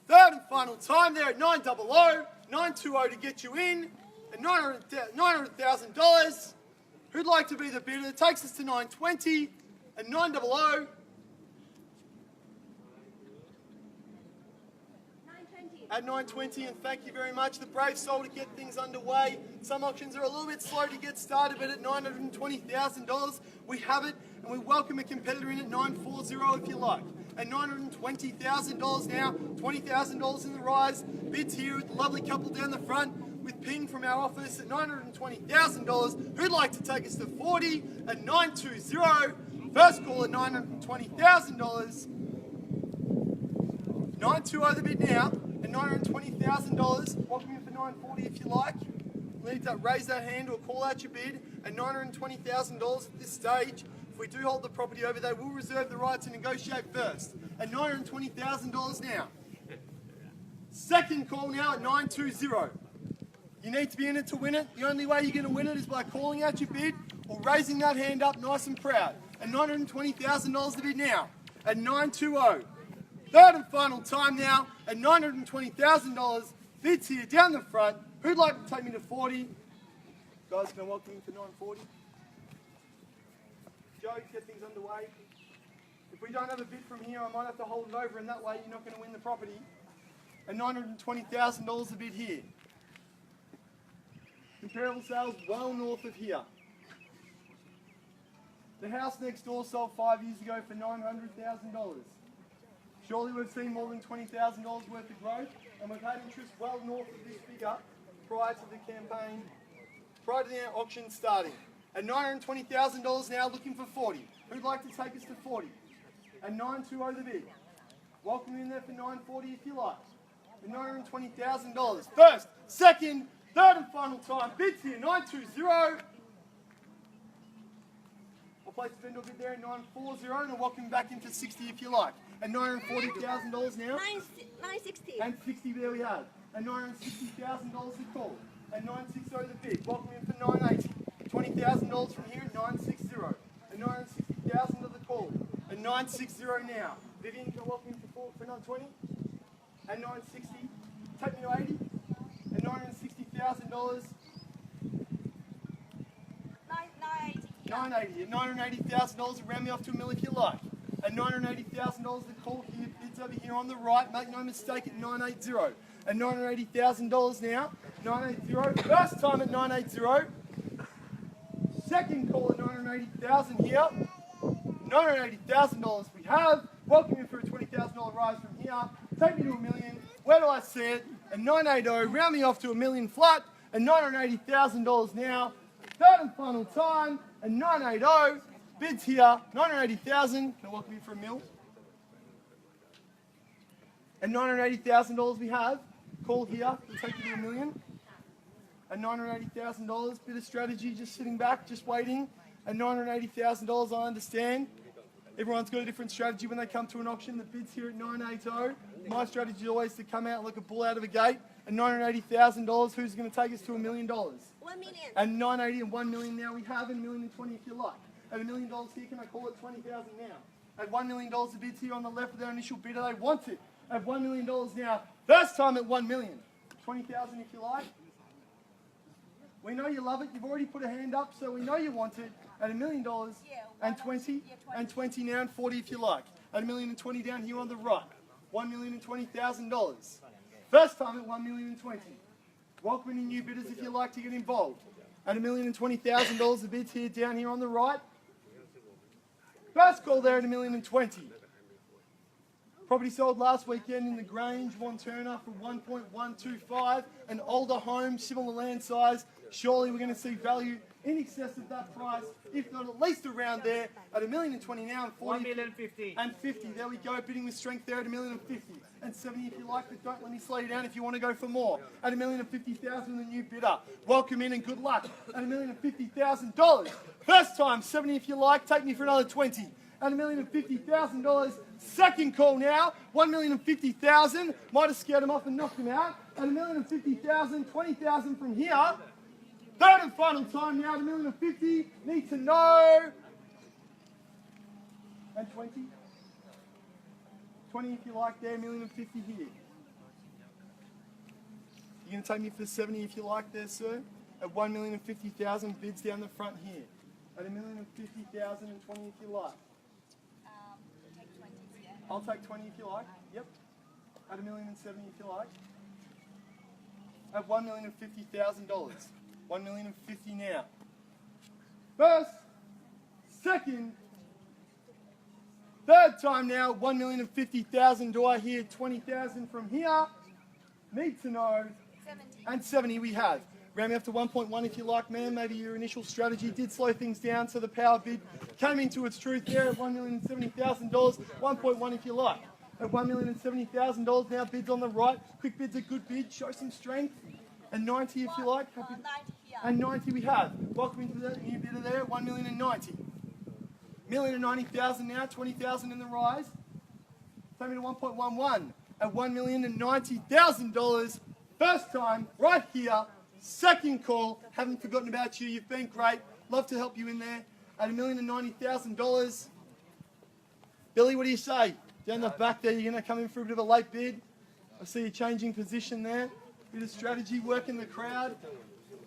Third and final time there at 900, 920 to get you in, and $900,000. Who'd like to be the bidder? It takes us to 920 and 900. 920. At 920, and thank you very much. The brave soul to get things underway. Some auctions are a little bit slow to get started, but at $920,000, we have it, and we welcome a competitor in at 940 if you like. At $920,000 now, $20,000 in the rise. Bids here with the lovely couple down the front with Ping from our office at $920,000. Who'd like to take us to 40 at 920? First call at $920,000. 920 the bid now at $920,000. Welcome in for 940 if you like. Need to raise that hand or call out your bid at $920,000 at this stage. If we do hold the property over, they will reserve the right to negotiate first at $920,000 now. Second call now at 920. You need to be in it to win it. The only way you're going to win it is by calling out your bid or raising that hand up nice and proud. At $920,000 the bid now at 920. Third and final time now at $920,000. Bids here down the front. Who'd like to take me to 40? Guys, can I welcome you for 940? Joe, get things underway. If we don't have a bid from here, I might have to hold it over, and that way you're not going to win the property. At $920,000 a bid here. Comparable sales well north of here. The house next door sold 5 years ago for $900,000. Surely we've seen more than $20,000 worth of growth, and we've had interest well north of this figure prior to the campaign, prior to the auction starting. At $920,000 now, looking for 40. Who'd like to take us to 40? At 920 the bid. Welcome in there for 940 if you like. At $920,000. First, second, third and final time. Bids here, 920. I'll place the vendor bid there at 940 and I'll welcome back into 60 if you like. At $940,000 now. 960. And 60 there we have. At $960,000 the call. At 960 the bid. Welcome in for 980. $20,000 from here at 960. At 960,000 of the call. At 960 now. Vivian, can I welcome you for 920? At 960. Take me to 80. At $960,000. 980. At $980,000, round me off to $1 million if you like. At $980,000 the call here. Bids over here on the right. Make no mistake at 980. At $980,000 now. 980. First time at 980. Second call at $980,000 here. $980,000 we have. Welcome in for a $20,000 rise from here. Take me to $1 million. Where do I see it? At 980. Round me off to $1 million flat. At $980,000 now. Third and final time at 980. Bids here. $980,000. Can I welcome you for $1 million? At $980,000 we have. Call here. We'll take you to $1 million. At $980,000, bit of strategy, just sitting back, just waiting. At $980,000, I understand. Everyone's got a different strategy when they come to an auction. The bid's here at 980. My strategy is always to come out like a bull out of a gate. At $980,000, who's going to take us to $1 million? 1 million. At 980 and 1 million now we have, and $1,020,000 if you like. At $1 million here, can I call it 20,000 now? At $1 million, the bid's here on the left of their initial bidder. They want it. At $1 million now. First time at 1 million. 20,000 if you like. We know you love it. You've already put a hand up, so we know you want it. At $1 million and 20, and 20 now, and 40 if you like. At $1,020,000 down here on the right. $1,020,000. First time at $1,020,000. Welcome any new bidders if you like to get involved. At $1,020,000, the bids here down here on the right. First call there at $1,020,000. Property sold last weekend in the Grange, Wanturna for $1.125. An older home, similar land size. Surely we're going to see value in excess of that price, if not at least around there, at $1,020,000 now and 40. $1,050,000. And 50. There we go, bidding with strength there at $1,050,000 and 70 if you like, but don't let me slow you down if you want to go for more. At $1,050,000, the new bidder. Welcome in and good luck. At $1,050,000. First time, 70 if you like, take me for another 20. At $1,050,000. Second call now, $1,050,000. Might have scared him off and knocked him out. At $1,050,000, 20,000 from here. Third and final time now, $1,050,000. Need to know. And 20. 20 if you like there, $1,050,000 here. going to take me for 70 if you like there, sir? At 1,050,000 bids down the front here. At 1,050,000 and 20 if you like. Take 20, yeah. I'll take 20 if you like. Yep. At 1,070,000 if you like. At $1,050,000. $1,050,000 now. First, second, third time now. 1,050,000. Do I hear 20,000 from here? Need to know. 70. And 70 we have. Rounding up to 1.1 if you like, ma'am. Maybe your initial strategy did slow things down, so the power bid came into its truth there at $1,070,000. 1.1 if you like. At $1,070,000 now, bids on the right. Quick bid's a good bid. Show some strength. And 90 if you like. Happy 90 here. and 90 we have. Welcome into that new bidder there at 1,090,000. 1,090,000 now, 20,000 in the rise. Take me to 1.11 at $1,090,000. First time, right here. Second call. Haven't forgotten about you. You've been great. Love to help you in there at $1,090,000. Billy, what do you say? Down the back there, you're going to come in for a bit of a late bid. I see you changing position there. Bit of strategy, working the crowd.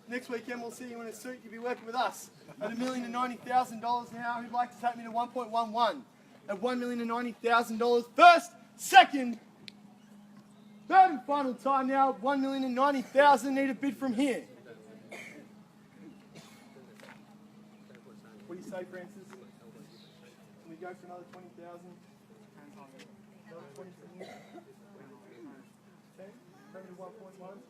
Next weekend we'll see you in a suit. You'll be working with us at $1,090,000 now. Who'd like to take me to 1.11 at $1,090,000? First, second, third and final time now. 1,090,000. Need a bid from here. What do you say, Francis? Can we go for another 20,000? Another 20 from here. 10? Maybe 1.1.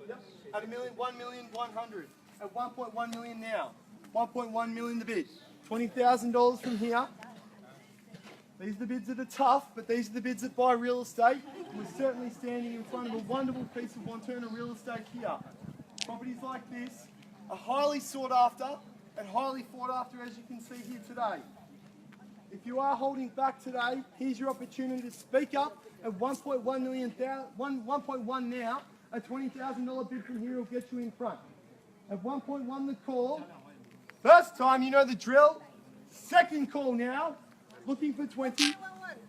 Yep. At $1,100,000. At 1.1 million now. 1.1 million the bid. $20,000 from here. These are the bids that are tough, but these are the bids that buy real estate. We're certainly standing in front of a wonderful piece of Wantirna real estate here. Properties like this are highly sought after and highly fought after, as you can see here today. If you are holding back today, here's your opportunity to speak up at 1.1 million, 1.1 now. A $20,000 bid from here will get you in front. At 1.1 the call. First time, you know the drill. Second call now. Looking for 20. 111.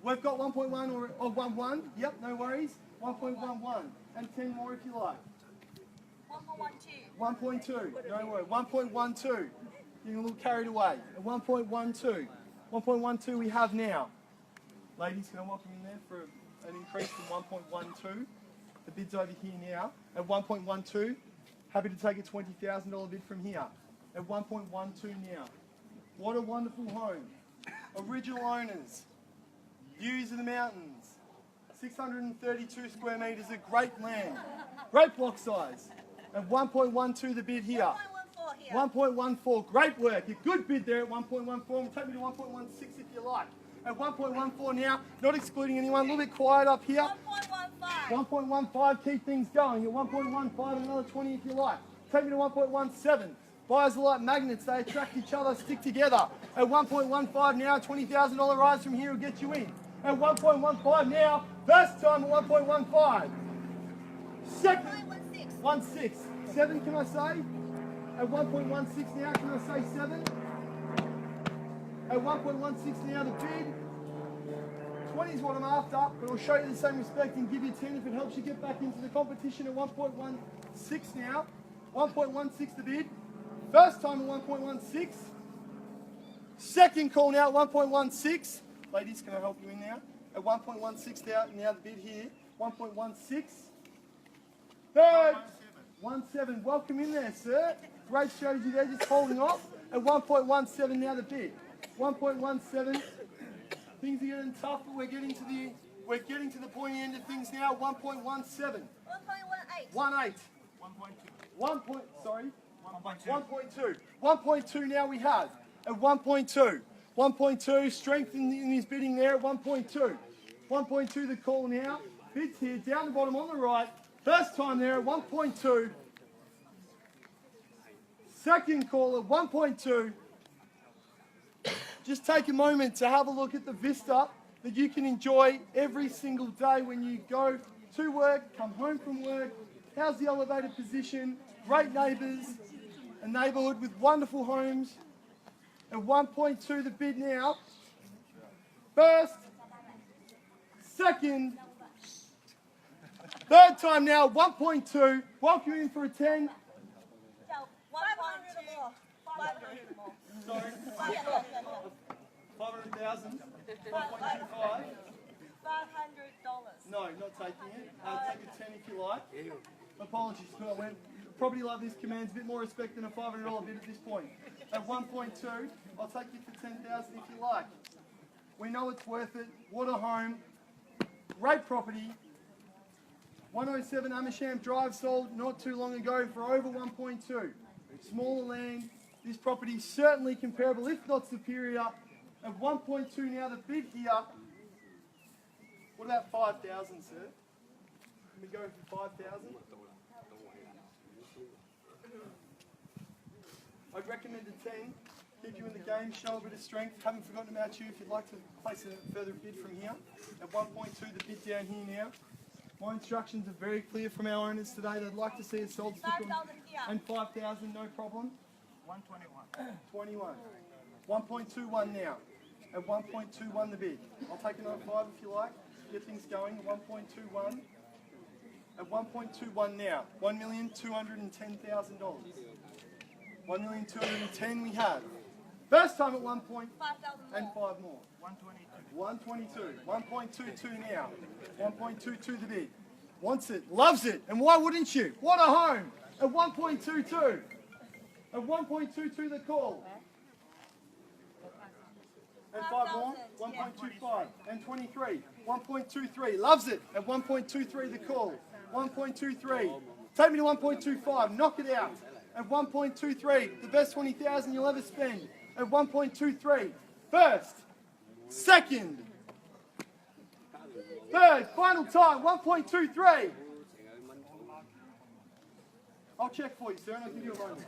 We've got 1.1 or 1.1. Yep, no worries. 1.11 and 10 more if you like. 1.12. 1.2. No worries. 1.12. Getting a little carried away. At 1.12. 1.12 we have now. Ladies, can I welcome in there for an increase from 1.12? The bid's over here now. At 1.12. Happy to take a $20,000 bid from here. At 1.12 now. What a wonderful home. Original owners. Views of the mountains. 632 square metres of great land. Great block size. At 1.12 the bid here. 1.14 here. 1.14. Great work. A good bid there at 1.14. We'll take me to 1.16 if you like. At 1.14 now. Not excluding anyone. A little bit quiet up here. 1.15. 1.15, keep things going. At 1.15, another 20 if you like. Take me to 1.17. Buyers are like magnets, they attract each other, stick together. At 1.15 now, $20,000 rise from here will get you in. At 1.15 now, first time at 1.15. Second, 1.16. 1.6. 7 can I say? At 1.16 now, can I say 7? At 1.16 now the bid. 20 is what I'm after, but I'll show you the same respect and give you 10 if it helps you get back into the competition at 1.16 now. 1.16 the bid. First time at 1.16. Second call now at 1.16. Ladies, can I help you in now? At 1.16 now the bid here. 1.16. Third. 1.7. Welcome in there, sir. Great strategy there, just holding off. At 1.17 now the bid. 1.17. Things are getting tough, but we're getting to the pointy end of things now. 1.17. 1.18. 1.8. 1.2. 1.2 now we have. At 1.2. 1.2. Strength in his bidding there at 1.2. 1.2 the call now. Bids here, down the bottom on the right. First time there at 1.2. Second call at 1.2. Just take a moment to have a look at the vista that you can enjoy every single day when you go to work, come home from work. How's the elevated position? Great neighbours, a neighbourhood with wonderful homes. At 1.2 the bid now. First, second, Third time now, 1.2. Welcome in for a 10. So 1.2 more. 500 more. Sorry. Yeah. 500,000. 1.25. $500. No, not taking it. Take a 10 if you like. Apologies, but I went. A property like this commands a bit more respect than a $500 bid at this point. At 1.2, I'll take you for 10,000 if you like. We know it's worth it. What a home. Great property. 107 Amersham Drive sold not too long ago for over 1.2. Smaller land. This property is certainly comparable, if not superior. At 1.2 now, the bid here. What about 5,000, sir? Can we go for 5,000? I'd recommend a 10. Keep you in the game, show a bit of strength. Haven't forgotten about you if you'd like to place a further bid from here. At 1.2, the bid down here now. My instructions are very clear from our owners today. They'd like to see it sold. 5,000 here. And 5,000, no problem. 121. 21. 1.21 now. At 1.21 the bid. I'll take another 5 if you like. Get things going. 1.21. At 1.21 now. $1,210,000. 1,210,000 we have. First time at 1 point 5,000 and more. 5 more. 122. 122. 1.22 now. 1.22 the bid. Wants it, loves it, and why wouldn't you? What a home! At 1.22. At 1.22 the call. And 5 more. 1.25 and 23. 1.23. Loves it. At 1.23 the call. 1.23. Take me to 1.25. Knock it out. At 1.23. The best 20,000 you'll ever spend. At 1.23. First. Second. Third. Final time. 1.23. I'll check for you, sir, and I'll give you a moment.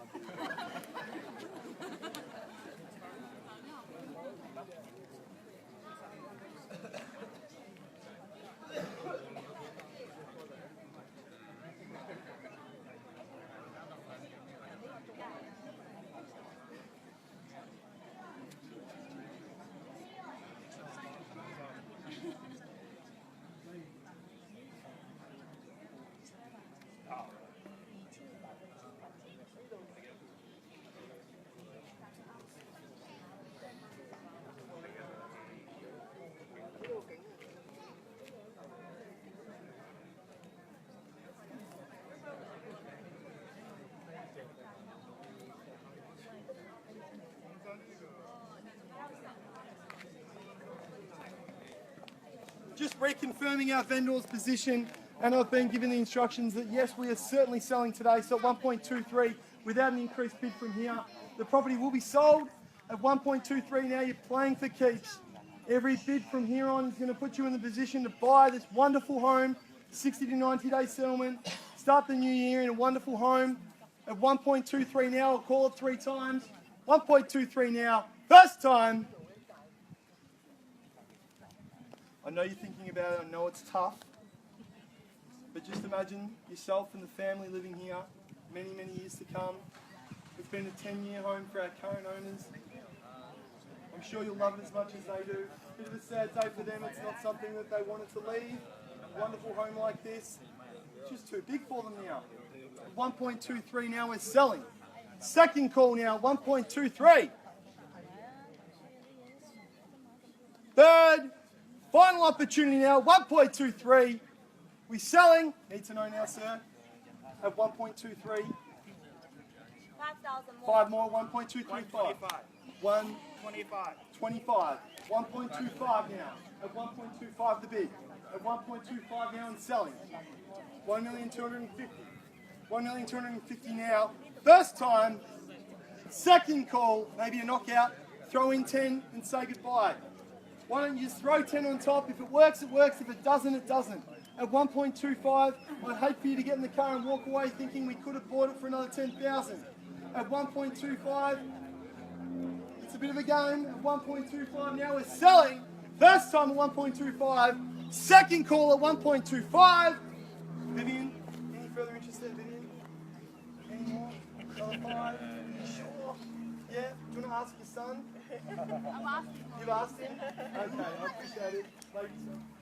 Just reconfirming our vendor's position, and I've been given the instructions that yes, we are certainly selling today, so 1.23 without an increased bid from here. The property will be sold at 1.23 now. You're playing for keeps. Every bid from here on is going to put you in the position to buy this wonderful home, 60 to 90 day settlement, start the new year in a wonderful home. At 1.23 now, I'll call it 3 times. 1.23 now, first time. I know you're thinking about it, I know it's tough, but just imagine yourself and the family living here many, many years to come. It's been a 10-year home for our current owners. I'm sure you'll love it as much as they do. Bit of a sad day for them, it's not something that they wanted to leave. A wonderful home like this, it's just too big for them now. 1.23 now we're selling. Second call now, 1.23. Third, final opportunity now, 1.23. We're selling. Need to know now, sir. At 1.23. 5,000 more. 5 more, 1.235. 1, 25. 25. 1.25 now. At 1.25 the bid. At 1.25 now and selling. 1,250,000. 1,250,000 now. First time. Second call. Maybe a knockout. Throw in 10 and say goodbye. Why don't you just throw 10 on top? If it works, it works. If it doesn't, it doesn't. At 1.25, I'd hate for you to get in the car and walk away thinking we could have bought it for another 10,000. At 1.25, it's a bit of a game. At 1.25 now we're selling. First time at 1.25. Second call at 1.25. Vivian, any further interest there, Vivian? Any more? Another 5? Sure. Yeah? Do you want to ask your son? I'm asking. You've asked him? Okay, I appreciate it. Ladies,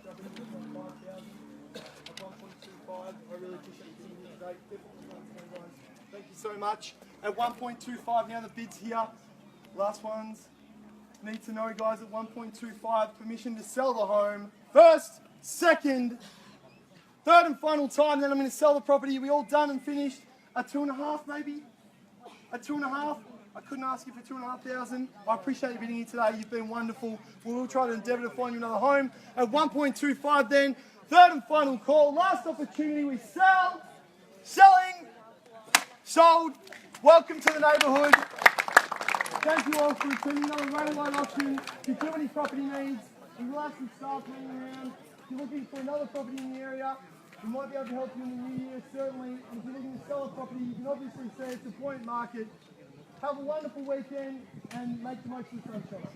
5,000 at 1.25. 1.25. I really appreciate you seeing me today. Definitely once again, guys. Thank you so much. At 1.25 now, the bid's here. Last ones. Need to know, guys, at 1.25, permission to sell the home. First, second, third and final time, then I'm going to sell the property. We all done and finished? A 2.5 maybe? A 2.5? I couldn't ask you for 2,500. I appreciate you being here today. You've been wonderful. We will try to endeavour to find you another home. At 1.25 then, third and final call. Last opportunity, we sell. Selling. Sold. Welcome to the neighbourhood. Thank you all for attending another Railway auction. If you do have any property needs, we will have some staff hanging around. If you're looking for another property in the area, we might be able to help you in the new year, certainly. And if you're looking to sell a property, you can obviously see it's a buoyant market. Have a wonderful weekend and make the most of the sunshine.